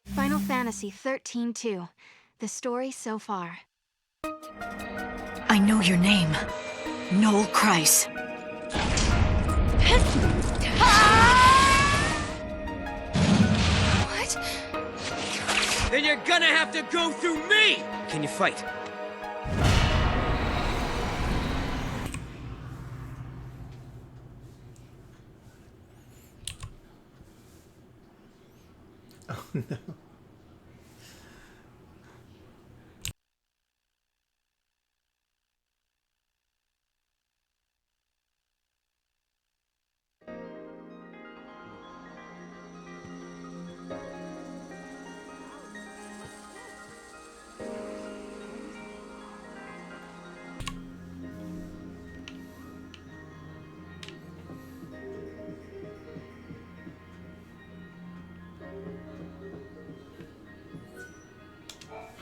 Final Fantasy XIII-2. The story so far. I know your name. Noel Christ. What? Then you're gonna have to go through me! Can you fight? Oh no.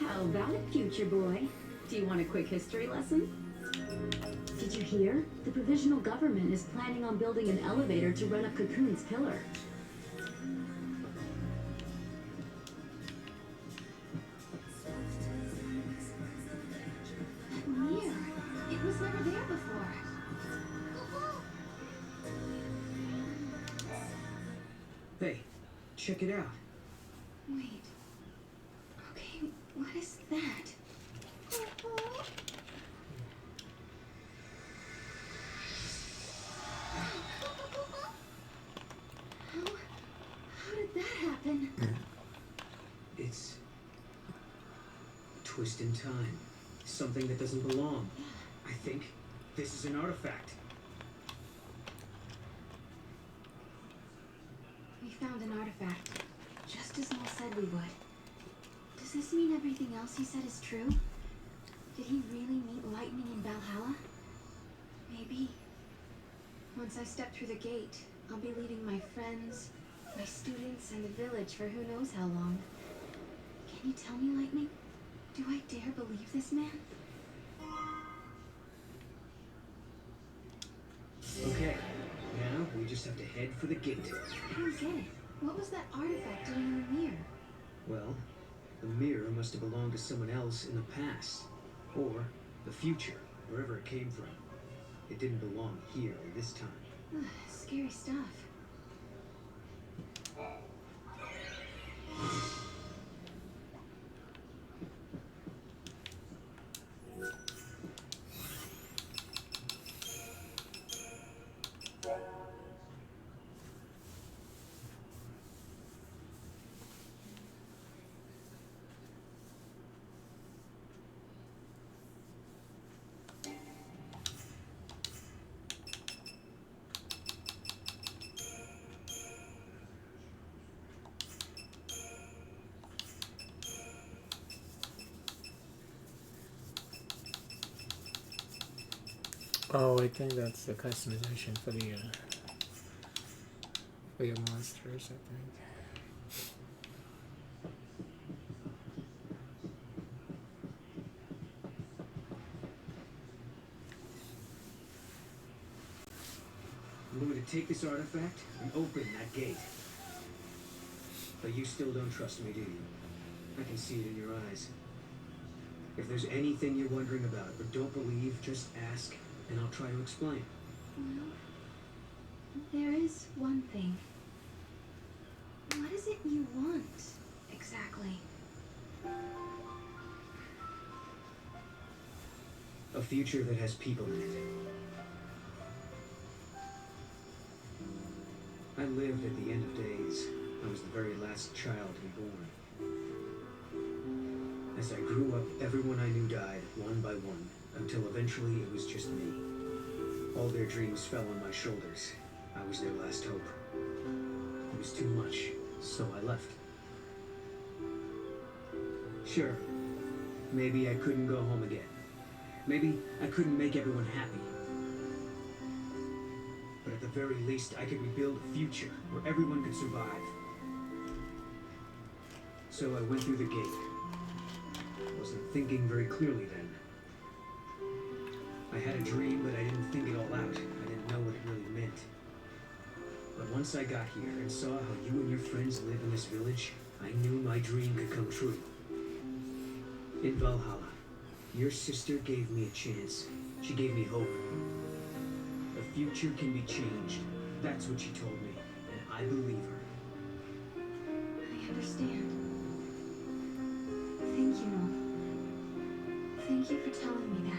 How about it, future boy? Do you want a quick history lesson? Did you hear? The provisional government is planning on building an elevator to run up Cocoon's pillar. That mirror. It was never there before. Hey, check it out. Wait. Okay, what is that? How did that happen? It's a twist in time. Something that doesn't belong. I think this is an artifact. We found an artifact, just as Noel said we would. Does this mean everything else he said is true? Did he really meet lightning in Valhalla? Maybe. Once I step through the gate, I'll be leaving my friends, my students, and the village for who knows how long. Can you tell me, Lightning? Do I dare believe this man? Okay, now we just have to head for the gate. I don't get it. What was that artifact doing in the mirror? Well, the mirror must have belonged to someone else in the past. Or the future, wherever it came from. It didn't belong here or this time. Scary stuff. Oh, I think that's the customization for your monsters, I think. I'm going to take this artifact and open that gate. But you still don't trust me, do you? I can see it in your eyes. If there's anything you're wondering about or don't believe, just ask, and I'll try to explain. Well, there is one thing. What is it you want, exactly? A future that has people in it. I lived at the end of days. I was the very last child to be born. As I grew up, everyone I knew died, one by one, until eventually it was just me. All their dreams fell on my shoulders. I was their last hope. It was too much, so I left. Sure, maybe I couldn't go home again. Maybe I couldn't make everyone happy. But at the very least, I could rebuild a future where everyone could survive. So I went through the gate. Wasn't thinking very clearly then. I had a dream, but I didn't think it all out. I didn't know what it really meant. But Once I got here and saw how you and your friends live in this village, I knew my dream could come true. In Valhalla, your sister gave me a chance. She gave me hope. The future can be changed. That's what she told me, and I believe her. I understand. Thank you, Noel. Thank you for telling me that.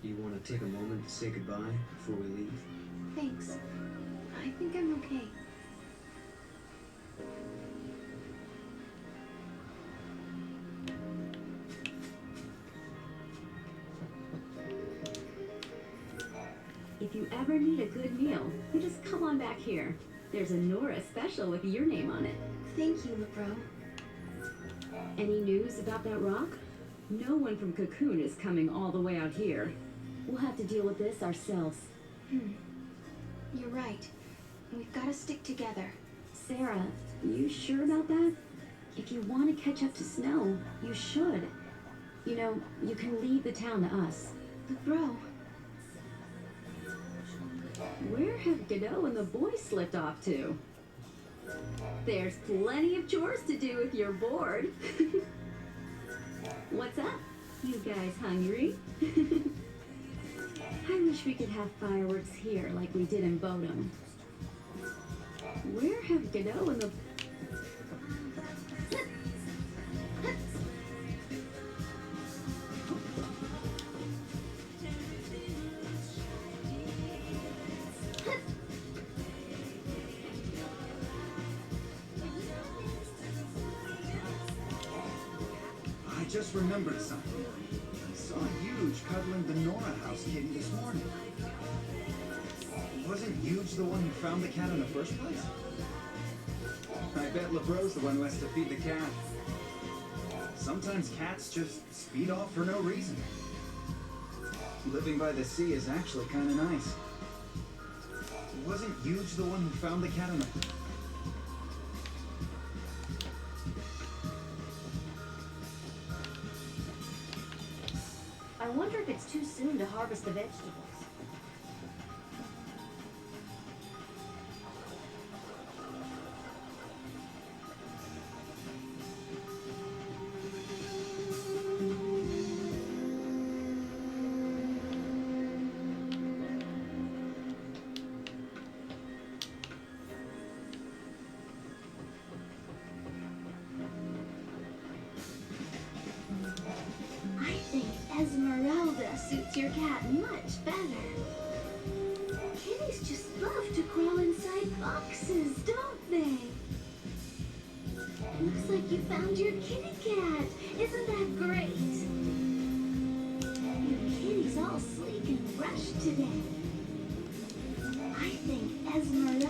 Do you want to take a moment to say goodbye before we leave? Thanks. I think I'm okay. If you ever need a good meal, you just come on back here. There's a Nora special with your name on it. Thank you, LeBro. Any news about that rock? No one from Cocoon is coming all the way out here. We'll have to deal with this ourselves. You're right. We've got to stick together. Sarah, you sure about that? If you want to catch up to Snow, you should. You know, you can leave the town to us. LeBro, Where have Godot and the boys slipped off to? There's plenty of chores to do if you're bored. What's up? You guys hungry? I wish we could have fireworks here like we did in Bodom. Where have Godot and the... I just remembered something. I saw Huge cuddling the Nora house kitty this morning. Wasn't Huge the one who found the cat in the first place? I bet LeBro's the one who has to feed the cat. Sometimes cats just speed off for no reason. Living by the sea is actually kind of nice. Wasn't Huge the one who found the cat in the... I wonder if it's too soon to harvest the vegetables. I think Esmeralda suits your cat much better. Kitties just love to crawl inside boxes, don't they? Looks like you found your kitty cat. Isn't that great? Your kitty's all sleek and brushed today. I think Esmeralda...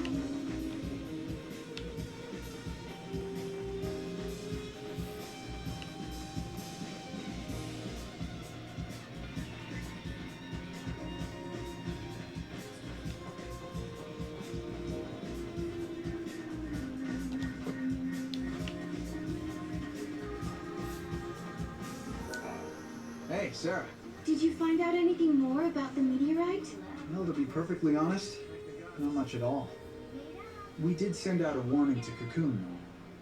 Hey, Sarah. Did you find out anything more about the meteorite? Well, to be perfectly honest, not much at all. We did send out a warning to Cocoon,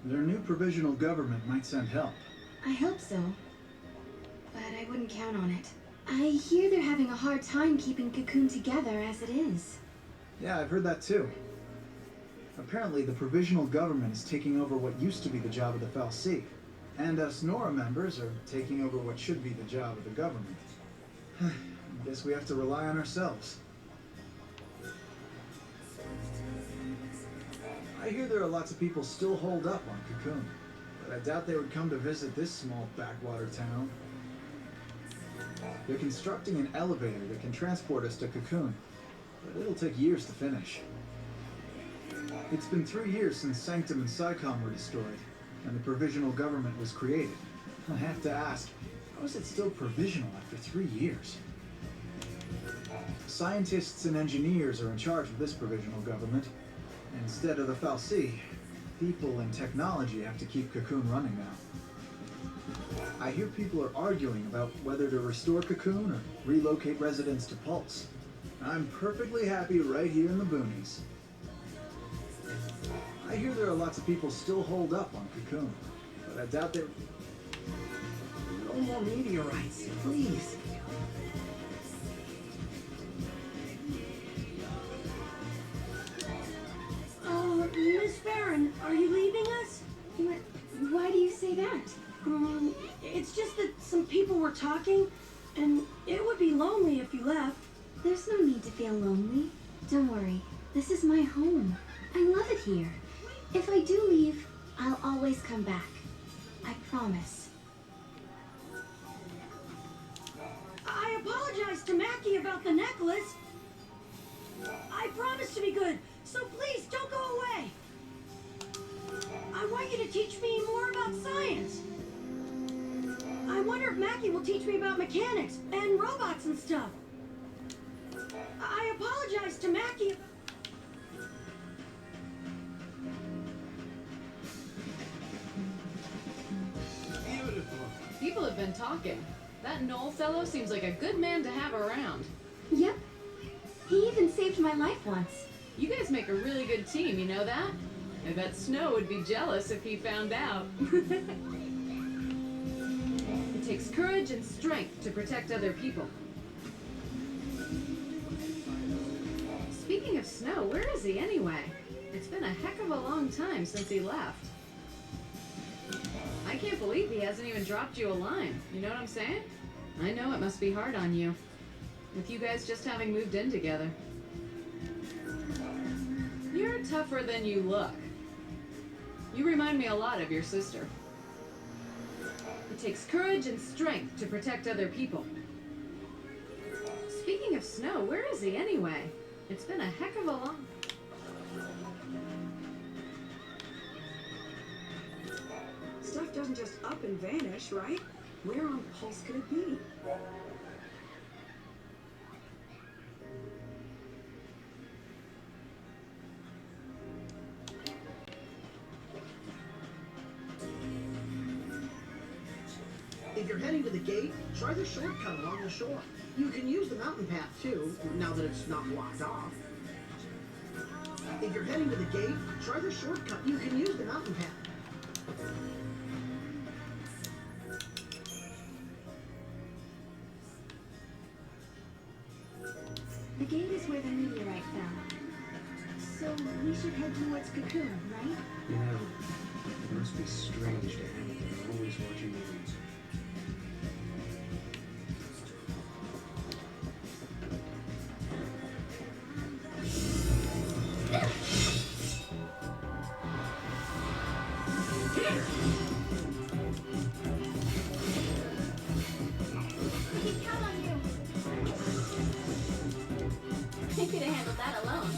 though. Their new provisional government might send help. I hope so. But I wouldn't count on it. I hear they're having a hard time keeping Cocoon together as it is. Yeah, I've heard that too. Apparently, the provisional government is taking over what used to be the job of the FALC. And us Nora members are taking over what should be the job of the government. I guess we have to rely on ourselves. I hear there are lots of people still holed up on Cocoon, but I doubt they would come to visit this small backwater town. They're constructing an elevator that can transport us to Cocoon, but it'll take years to finish. It's been 3 years since Sanctum and Psycom were destroyed, and the provisional government was created. I have to ask, how is it still provisional after 3 years? Scientists and engineers are in charge of this provisional government. Instead of the FALC, people and technology have to keep Cocoon running now. I hear people are arguing about whether to restore Cocoon or relocate residents to Pulse. I'm perfectly happy right here in the boonies. I hear there are lots of people still holed up on Cocoon, but I doubt they're... No more meteorites, please. Miss Farron, are you leaving us? What? Why do you say that? It's just that some people were talking, and it would be lonely if you left. There's no need to feel lonely. Don't worry. This is my home. I love it here. If I do leave, I'll always come back. I promise. I apologize to Mackie about the necklace. I promise to be good, so please don't go away. I want you to teach me more about science. I wonder if Mackie will teach me about mechanics and robots and stuff. I apologize to Mackie. Beautiful. People have been talking. That Noel fellow seems like a good man to have around. Yep. He even saved my life once. You guys make a really good team, you know that? I bet Snow would be jealous if he found out. It takes courage and strength to protect other people. Speaking of Snow, where is he anyway? It's been a heck of a long time since he left. I can't believe he hasn't even dropped you a line. You know what I'm saying? I know it must be hard on you, with you guys just having moved in together. You're tougher than you look. You remind me a lot of your sister. It takes courage and strength to protect other people. Speaking of Snow, where is he anyway? It's been a heck of a long... Stuff doesn't just up and vanish, right? Where on Pulse could it be? If you're heading to the gate, try the shortcut along the shore. You can use the mountain path too, now that it's not blocked off. If you're heading to the gate, try the shortcut. You can use the mountain path. The gate is where the meteorite fell. So we should head towards Cocoon, right? You know, it must be strange to have it always watching movies. We can count on you. I could have handled that alone.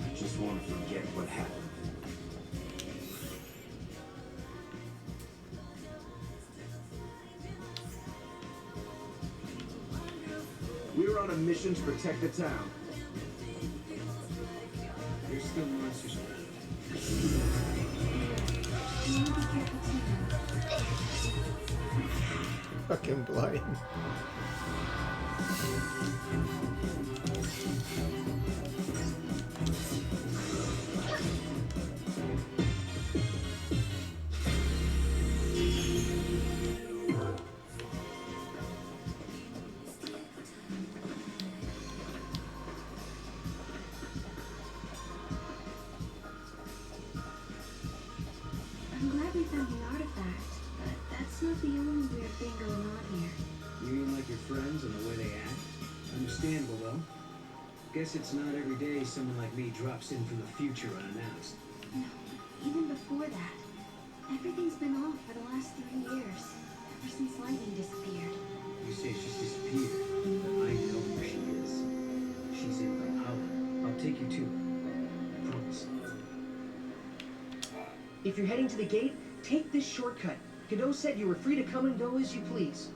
I just want to forget what happened. We're on a mission to protect the town. There's still monsters around. You need to be careful too. Fucking blind. I'm glad we found the artifact, but that's not the only weird thing going on here. You mean like your friends and the way they act? Understandable, though. Guess it's not every day someone like me drops in from the future unannounced. No, even before that, everything's been off for the last 3 years, ever since Lightning disappeared. You say she's disappeared, but I know where she is. She's in Valhalla. I'll take you to her. I promise. If you're heading to the gate, take this shortcut. Godot said you were free to come and go as you please.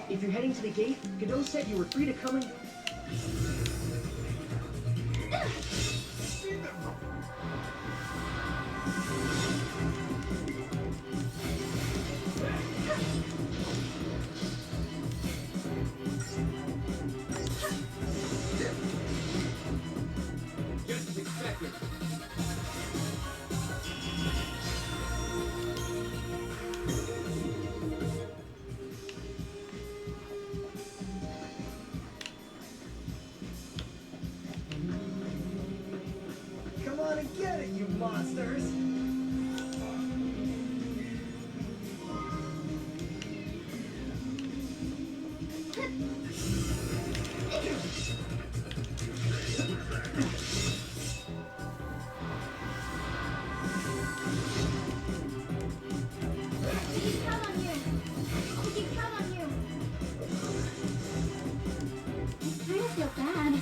If you're heading to the gate, Godot said you were free to come and go. Just as expected. Come on and get it, you monsters! We can count on you. We can count on you. I kind of feel bad.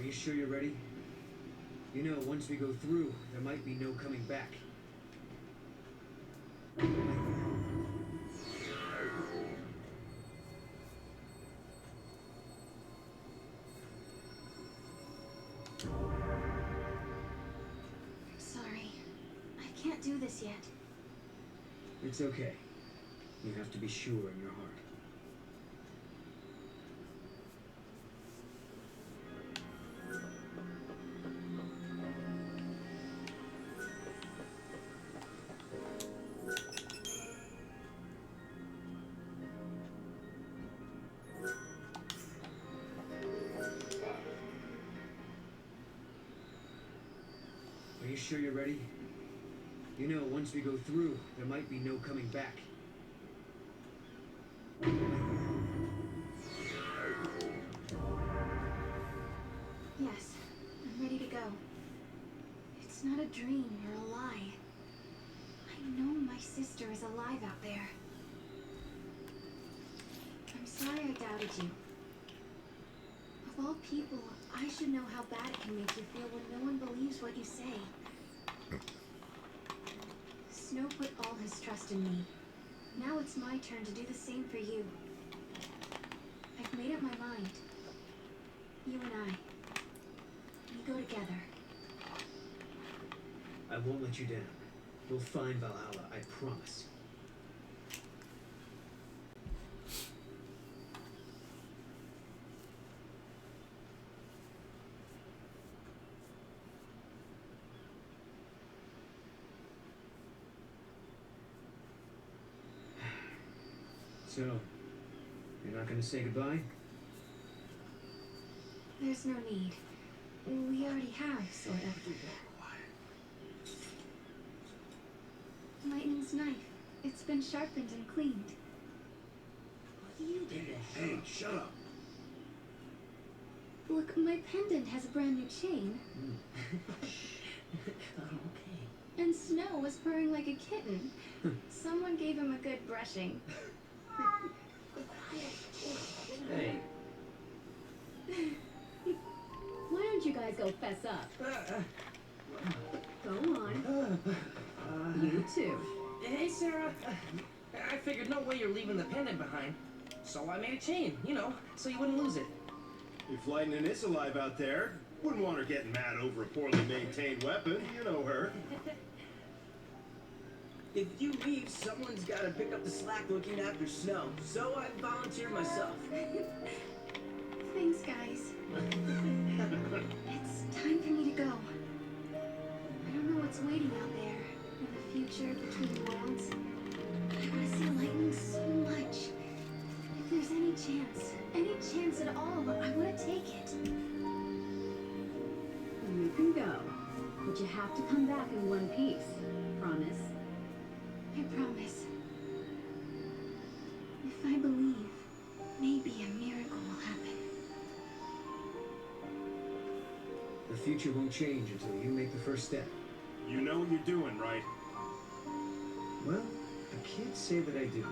Are you sure you're ready? You know, once we go through, there might be no coming back. Sorry. I can't do this yet. It's okay. You have to be sure in your heart. Are you sure you're ready? You know, once we go through, there might be no coming back. Yes, I'm ready to go. It's not a dream or a lie. I know my sister is alive out there. I'm sorry I doubted you. Of all people, I should know how bad it can make you feel when no one believes what you say. Snow put all his trust in me. Now it's my turn to do the same for you. I've made up my mind. You and I. We go together. I won't let you down. We'll find Valhalla, I promise. So, you're not gonna say goodbye? There's no need. We already have, sort of. Lightning's knife. It's been sharpened and cleaned. You did it. Hey, shut up. Look, my pendant has a brand new chain. Okay. And Snow was purring like a kitten. Someone gave him a good brushing. Hey. Why don't you guys go fess up? Go on. You too. Hey, Sarah. I figured no way you're leaving the pendant behind. So I made a chain, you know, so you wouldn't lose it. If Lightning is alive out there, wouldn't want her getting mad over a poorly maintained weapon. You know her. If you leave, someone's got to pick up the slack looking after Snow. So I volunteered myself. Thanks, guys. It's time for me to go. I don't know what's waiting out there in the future between worlds. I want to see Lightning so much. If there's any chance at all, I want to take it. You can go, but you have to come back in one piece. Promise? I promise. If I believe, maybe a miracle will happen. The future won't change until you make the first step. You know what you're doing, right? Well, I can't say that I do.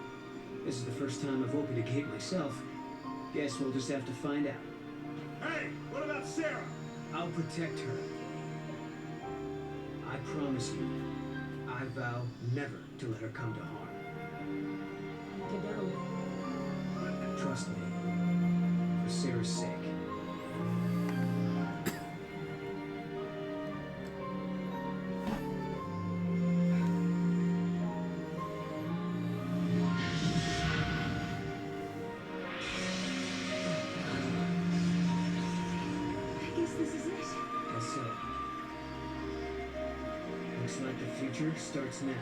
This is the first time I've opened a gate myself. Guess we'll just have to find out. Hey, what about Sarah? I'll protect her. I promise you. I vow never to let her come to harm. Trust me. For Sarah's sake. I guess this is it. Guess so. Looks like the future starts now.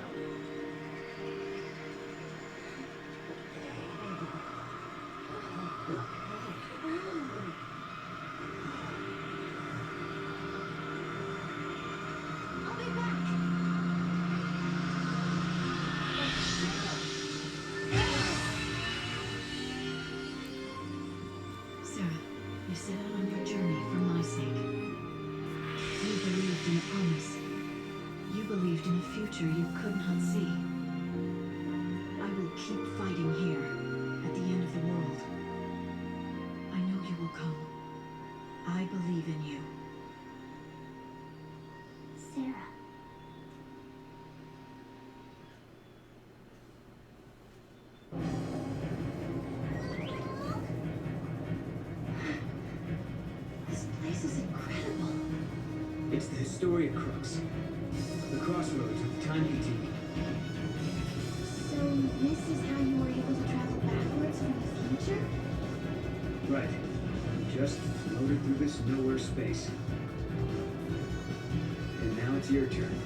I'll be back. Sarah, you set out on your journey for my sake. You believed in a promise. You believed in a future you could not see. I will keep fighting here, at the end of the world. I know you will come. I believe in you. Sarah. This place is incredible. It's the Historia Crux. The crossroads of the time continuum. So this is how you were able to travel backwards from the future? Right. Just floated through this nowhere space. And now it's your turn.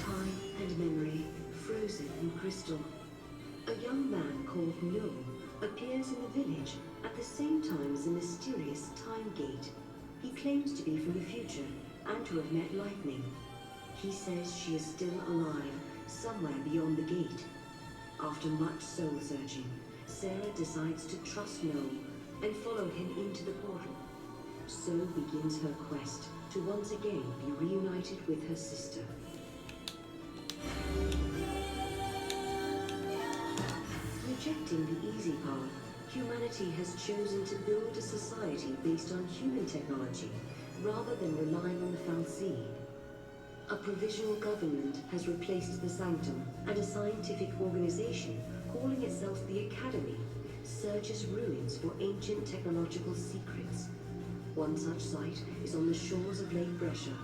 Time and memory frozen in crystal. A young man called No appears in the village at the same time as a mysterious time gate. He claims to be from the future and to have met Lightning. He says she is still alive, somewhere beyond the gate. After much soul searching, Sarah decides to trust No and follow him into the portal. So begins her quest to once again be reunited with her sister. Rejecting the easy path, humanity has chosen to build a society based on human technology rather than relying on the Fal'Cie. A provisional government has replaced the Sanctum, and a scientific organization calling itself the Academy searches ruins for ancient technological secrets. One such site is on the shores of Lake Brescia,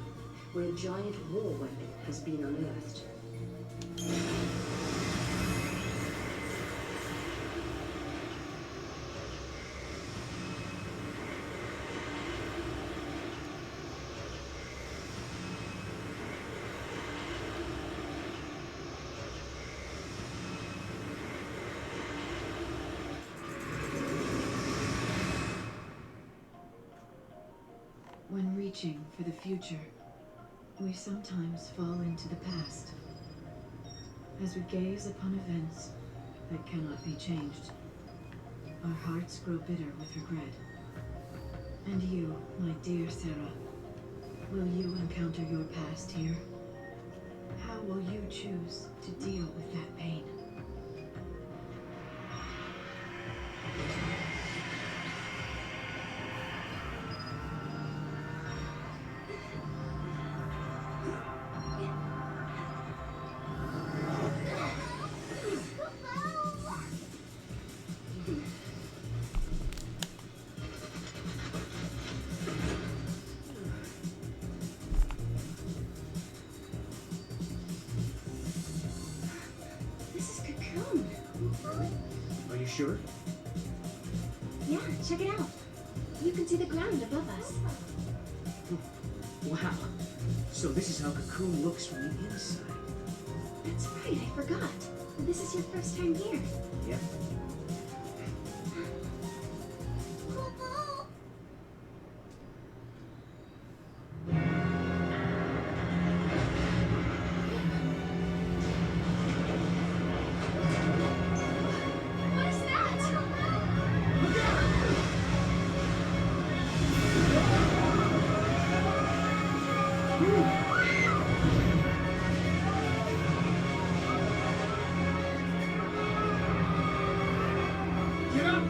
where a giant war weapon has been unearthed. When reaching for the future, we sometimes fall into the past. As we gaze upon events that cannot be changed, our hearts grow bitter with regret. And you, my dear Sarah, will you encounter your past here? How will you choose to deal with that pain? Are you sure? Yeah, check it out. You can see the ground above us. Wow. So this is how Cocoon looks from the inside. That's right, I forgot. This is your first time here. Yep. What is that? Get up!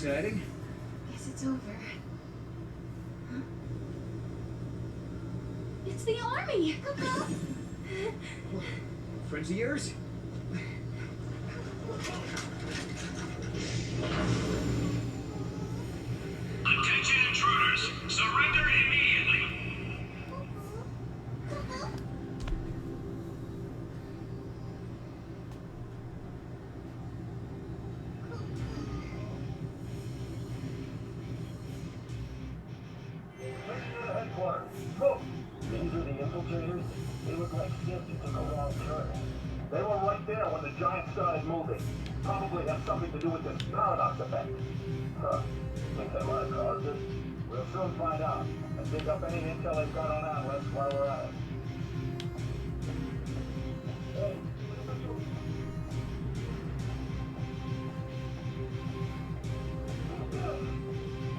exciting? Guess it's over. Huh? It's the army! Coco! Friends of yours? Attention intruders! Surrender immediately! Headquarters. Smoke! These are the infiltrators. They look like ships who took a wrong turn. They were right there when the giant started moving. Probably has something to do with this paradox effect. Huh. Think they might have caused it? We'll soon find out. And dig up any intel they've got on Atlas while we're at it. Hey.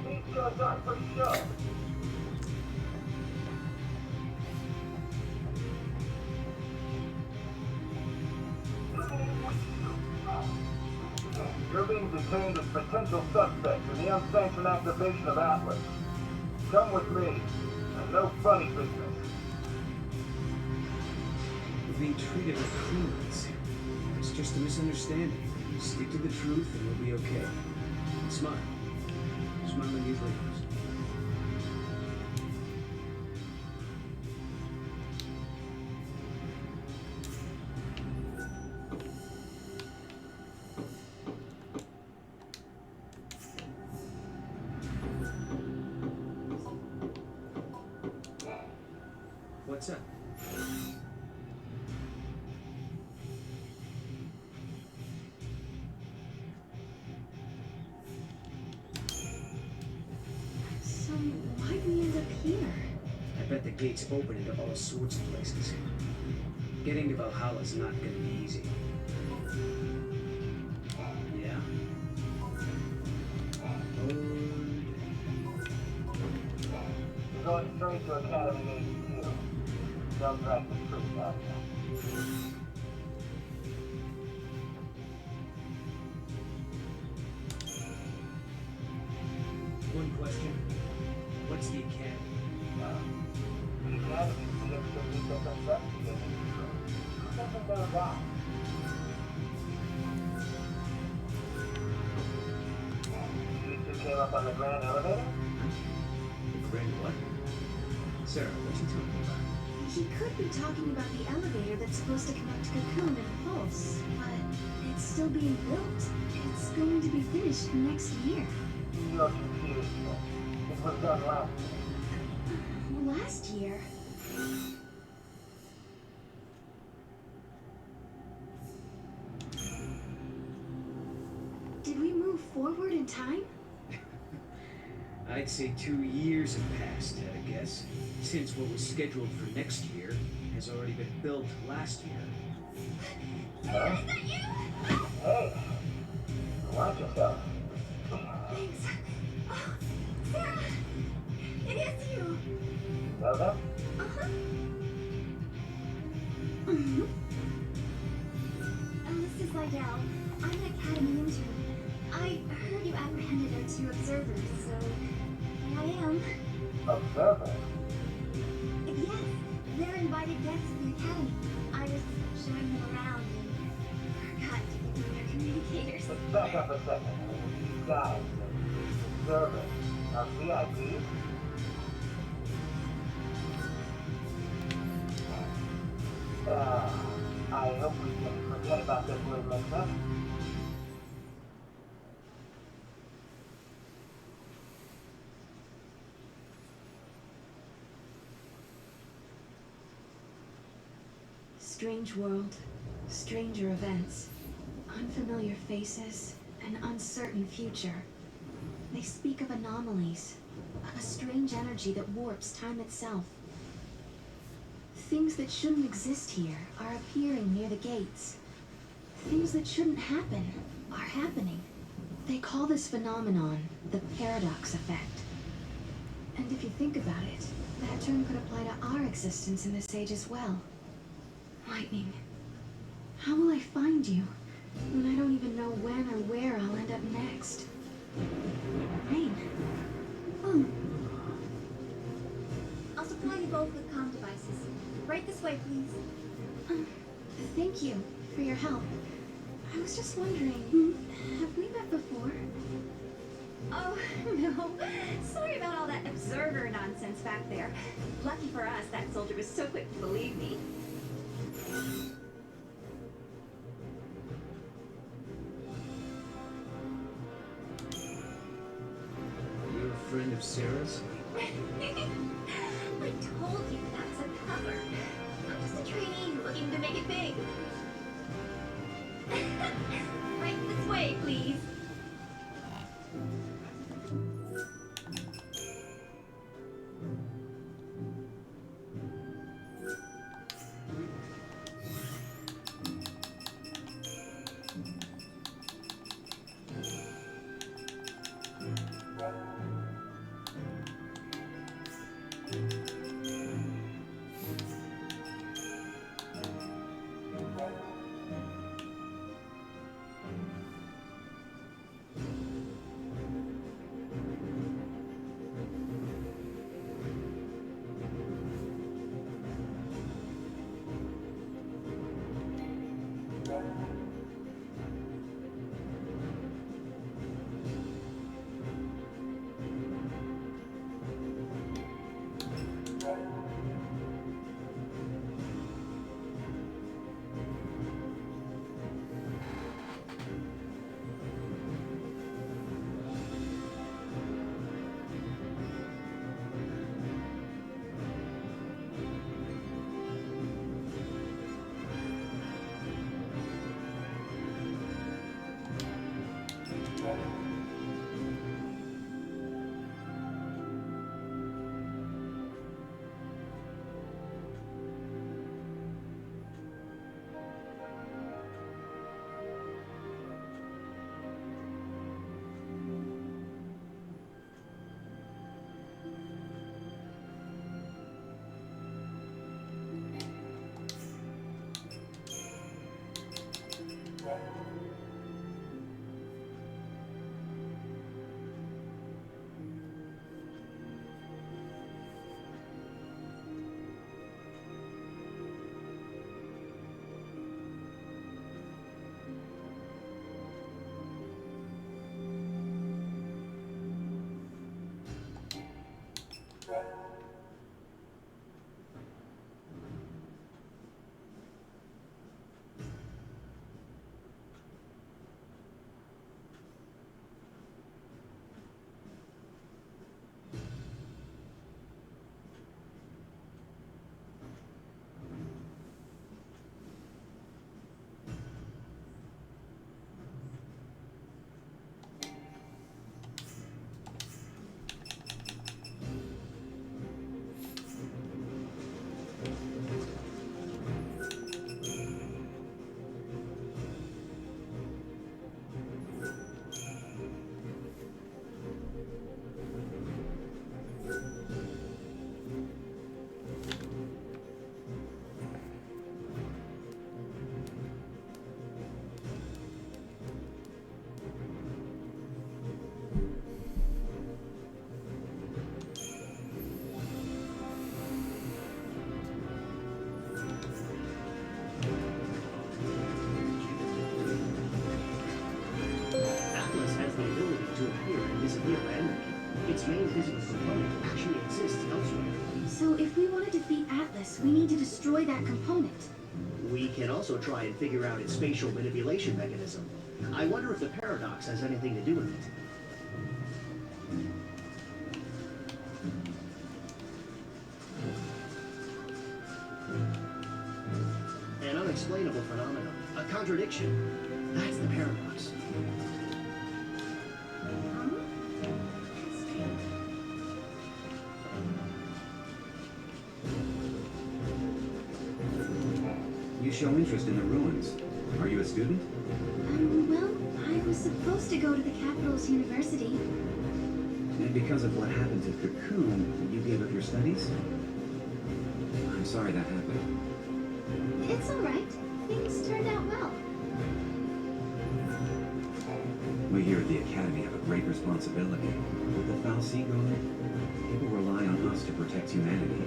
These guys aren't for show. You're being detained as potential suspects in the unsanctioned activation of Atlas. Come with me, and no funny business. We're being treated like criminals. It's just a misunderstanding. Stick to the truth and we'll be okay. And smile. Smile at these ladies. What's up? So, why'd we end up here? I bet the gates open into all sorts of places. Getting to Valhalla's not gonna be easy. Yeah? You're going straight to Academy HQ. Don't drag the truth out now. One question. What's the Academy? The Academy is the expertise that's investigating the truth. Who doesn't know that? You two came up on the grand elevator? The grand what? Sarah, what's he talking about? He could be talking about the elevator that's supposed to connect Cocoon and Pulse, but it's still being built. It's going to be finished next year. You're confused. It was done last year. Last year? Did we move forward in time? I'd say 2 years have passed, at a guess, since what was scheduled for next year has already been built last year. Huh? Hey! Watch yourself. Thanks. Oh, Sarah! It is you! Zelda? Uh-huh. This is Lydell. I'm an Academy intern. I heard you apprehended our 2 observers, so here I am. Observer? Yes, they're invited guests of the Academy. I was showing them around and forgot to give them their communicators. Let's back up a second. These guys, observers, are VIPs? I hope we can forget about this little mix-up. Strange world, stranger events, unfamiliar faces, an uncertain future. They speak of anomalies, a strange energy that warps time itself. Things that shouldn't exist here are appearing near the gates. Things that shouldn't happen are happening. They call this phenomenon the paradox effect. And if you think about it, that term could apply to our existence in this age as well. Lightning, how will I find you when I don't even know when or where I'll end up next? your help. I was just wondering, have we met before? Oh, no. Sorry about all that observer nonsense back there. Lucky for us, that soldier was so quick to believe me. You're a friend of Sarah's? I told you that's a cover. I'm just a trainee looking to make it big. Right this way, please. Its main physical component actually exists elsewhere. So if we want to defeat Atlas, we need to destroy that component. We can also try and figure out its spatial manipulation mechanism. I wonder if the paradox has anything to do with it. An unexplainable phenomenon. A contradiction. That's the paradox. You show interest in the ruins. Are you a student? Well, I was supposed to go to the capital's university. And because of what happened to Cocoon, you gave up your studies? I'm sorry that happened. It's all right. Things turned out well. We here at the Academy have a great responsibility. With the Fal'Cie gone, people rely on us to protect humanity.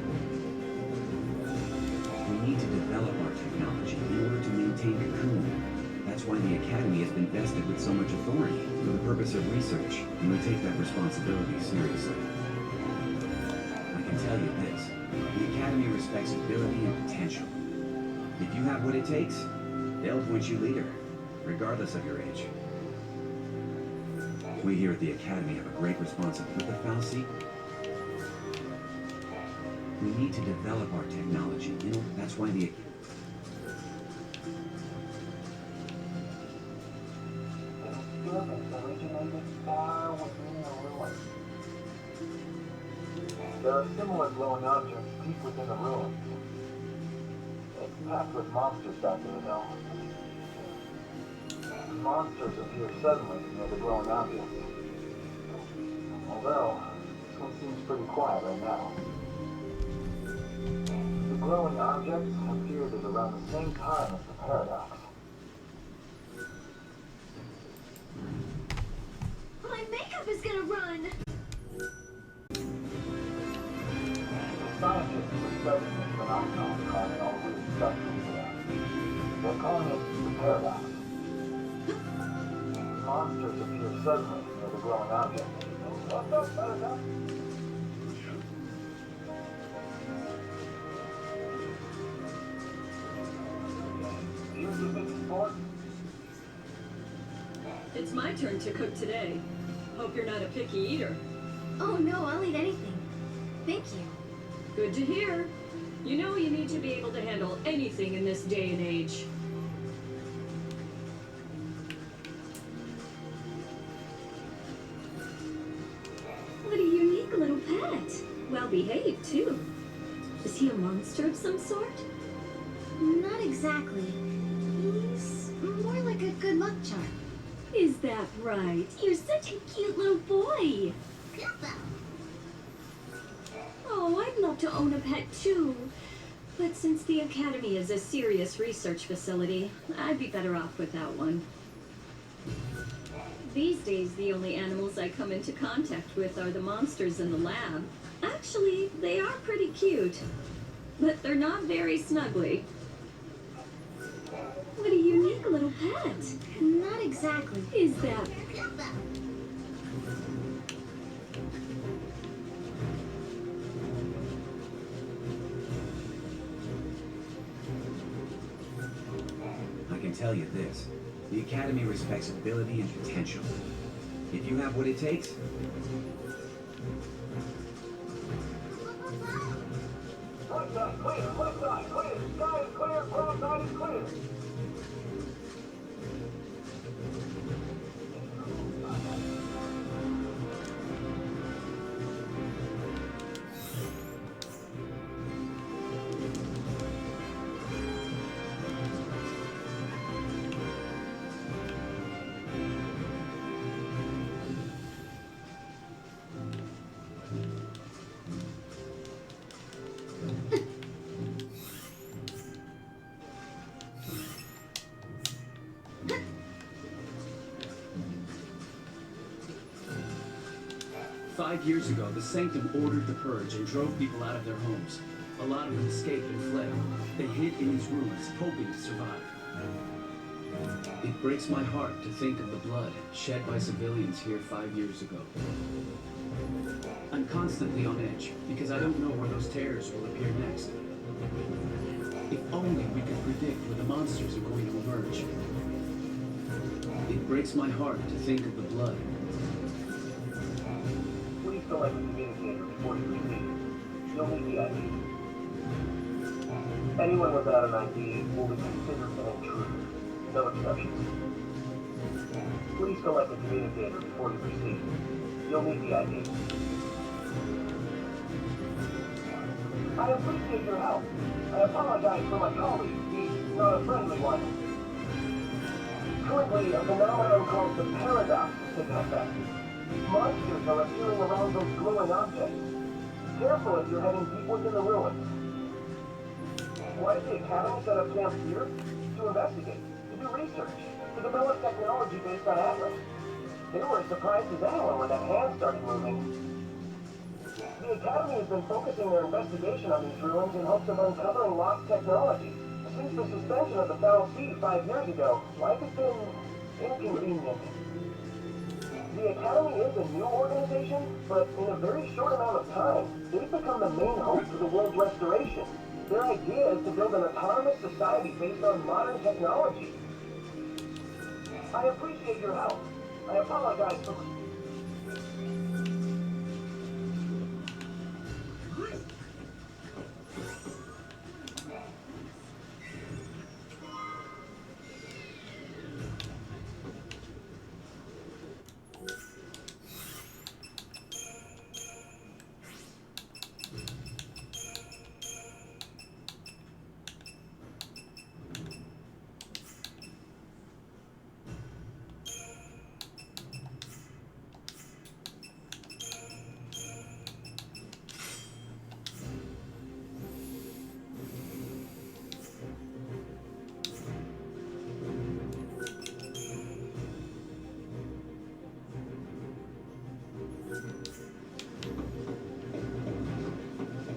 We need to develop our technology in order to maintain Cocoon. That's why the Academy has been vested with so much authority for the purpose of research, and we take that responsibility seriously. I can tell you this, the Academy respects ability and potential. If you have what it takes, they'll appoint you leader, regardless of your age. We here at the Academy have a great responsibility with the fallacy. We need to develop our technology, you know, that's why the... originated far within the ruins. There are similar glowing objects deep within the ruins. It's packed with monsters back there, though. Monsters appear suddenly near the glowing objects. Although, this one seems pretty quiet right now. The glowing objects appeared at around the same time as the paradox. My makeup is gonna run! Scientists are studying this phenomenon causing all the weird stuff to be there. They're calling it the paradox. Monsters appear suddenly near the glowing object. What's up, paradox? You do big sport? It's my turn to cook today. Hope you're not a picky eater. Oh no, I'll eat anything. Thank you. Good to hear. You know you need to be able to handle anything in this day and age. What a unique little pet. Well behaved, too. Is he a monster of some sort? Not exactly. He's more like a good luck charm. Is that right? You're such a cute little boy. Oh, I'd love to own a pet too. But since the Academy is a serious research facility, I'd be better off without one. These days, the only animals I come into contact with are the monsters in the lab. Actually, they are pretty cute, but they're not very snuggly. What a unique little pet. Not exactly. Is that... I can tell you this, the Academy respects ability and potential. If you have what it takes, Left side clear, left side clear, sky is clear, front side is clear. "5 years ago, the Sanctum ordered the purge and drove people out of their homes. A lot of them escaped and fled. They hid in these ruins, hoping to survive. It breaks my heart to think of the blood shed by civilians here 5 years ago. I'm constantly on edge, because I don't know where those terrors will appear next. If only we could predict where the monsters are going to emerge. It breaks my heart to think of the blood. Please select the communicator before you proceed. You'll need the ID. Anyone without an ID will be considered an intruder. No exceptions. Please select the communicator before you proceed. You'll need the ID. I appreciate your help. I apologize for my colleague. He's not a friendly one. Currently, a phenomenon called the paradox is taking effect. Monsters are appearing around those glowing objects. Careful if you're heading deep within the ruins. Why did the Academy set up camp here? To investigate, to do research, to develop technology based on Atlas. They were as surprised as anyone when that hand started moving. The Academy has been focusing their investigation on these ruins in hopes of uncovering lost technology. Since the suspension of the Foul Sea 5 years ago, life has been inconvenient. The Academy is a new organization, but in a very short amount of time, they've become the main hope for the world's restoration. Their idea is to build an autonomous society based on modern technology. I appreciate your help. I apologize for...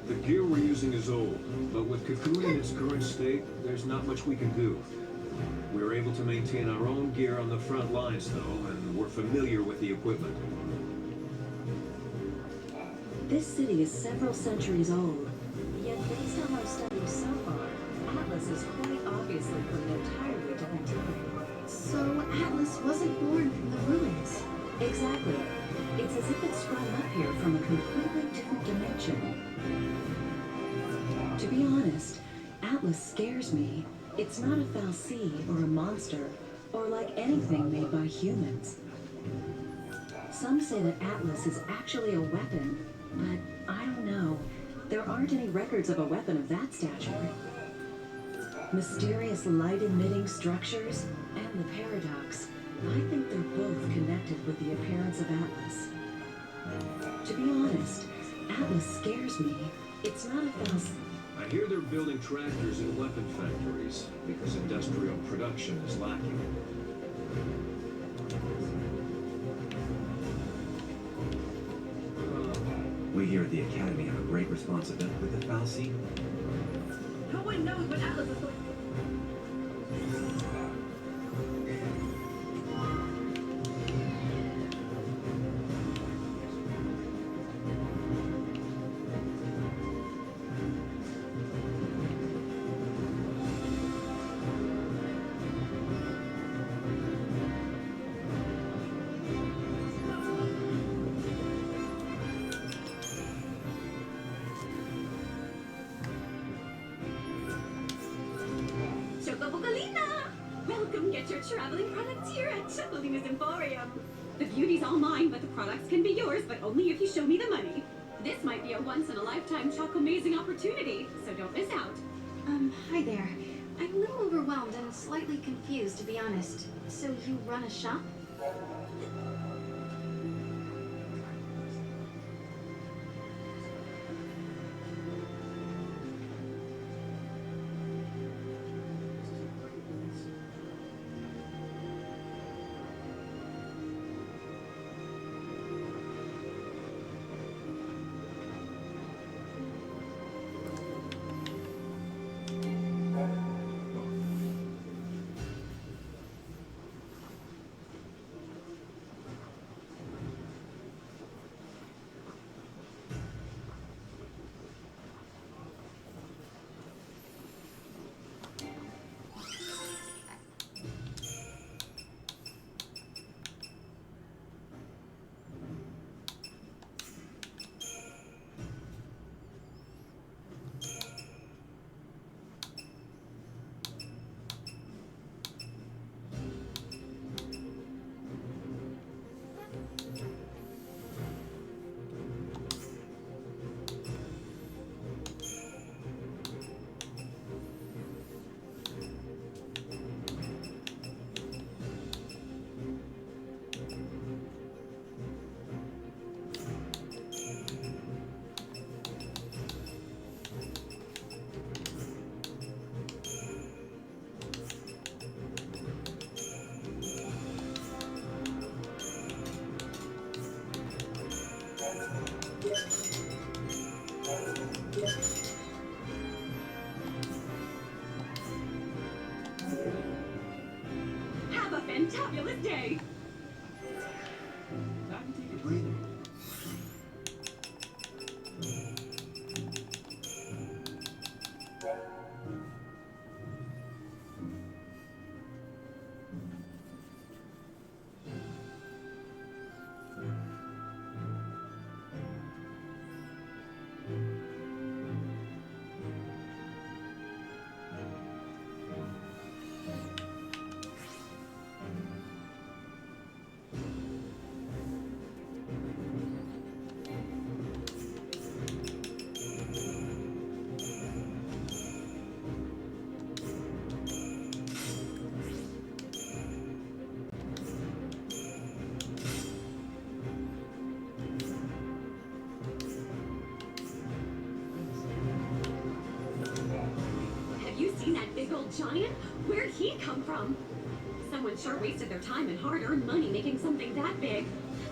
The gear we're using is old, but with Cocoon in its current state, there's not much we can do. We're able to maintain our own gear on the front lines, though, and we're familiar with the equipment. This city is several centuries old, yet based on our studies so far, Atlas is quite obviously from an entirely different time. So Atlas wasn't born from the ruins. Exactly. It's as if it sprung up here from a completely different dimension. To be honest, Atlas scares me. It's not a fal'Cie or a monster, or like anything made by humans. Some say that Atlas is actually a weapon, but I don't know. There aren't any records of a weapon of that stature. Mysterious light-emitting structures and the paradox. I think they're both connected with the appearance of Atlas. To be honest, Atlas scares me. It's not a fal'Cie. I hear they're building tractors in weapon factories because industrial production is lacking. We here at the Academy have a great responsibility with the fal'Cie. No one knows what Atlas is going. Welcome, get your traveling products here at Chocolina's Emporium. The beauty's all mine, but the products can be yours, but only if you show me the money. This might be a once-in-a-lifetime Choco-mazing opportunity, so don't miss out. Hi there. I'm a little overwhelmed and slightly confused, to be honest. So you run a shop? fantabulous day. Time to take a breather. Have you seen that big old giant? Where'd he come from? Someone sure wasted their time and hard-earned money making something that big.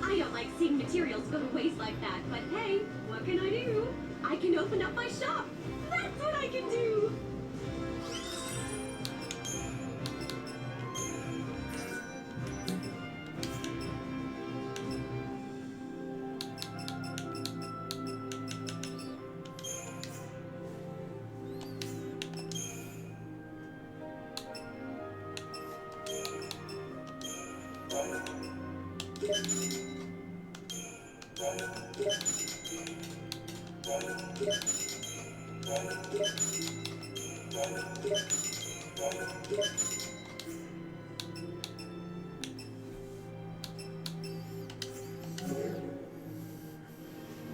I don't like seeing materials go to waste like that, but hey, what can I do? I can open up my shop. That's what I can do.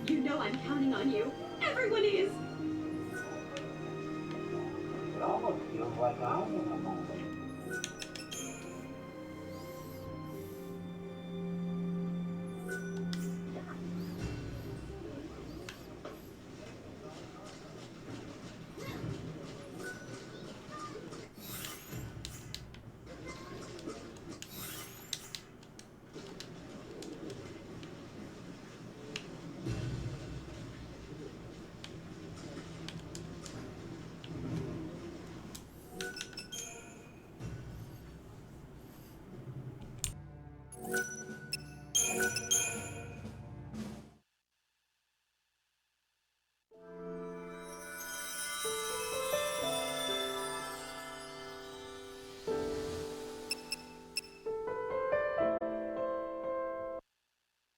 You know I'm counting on you. Everyone is.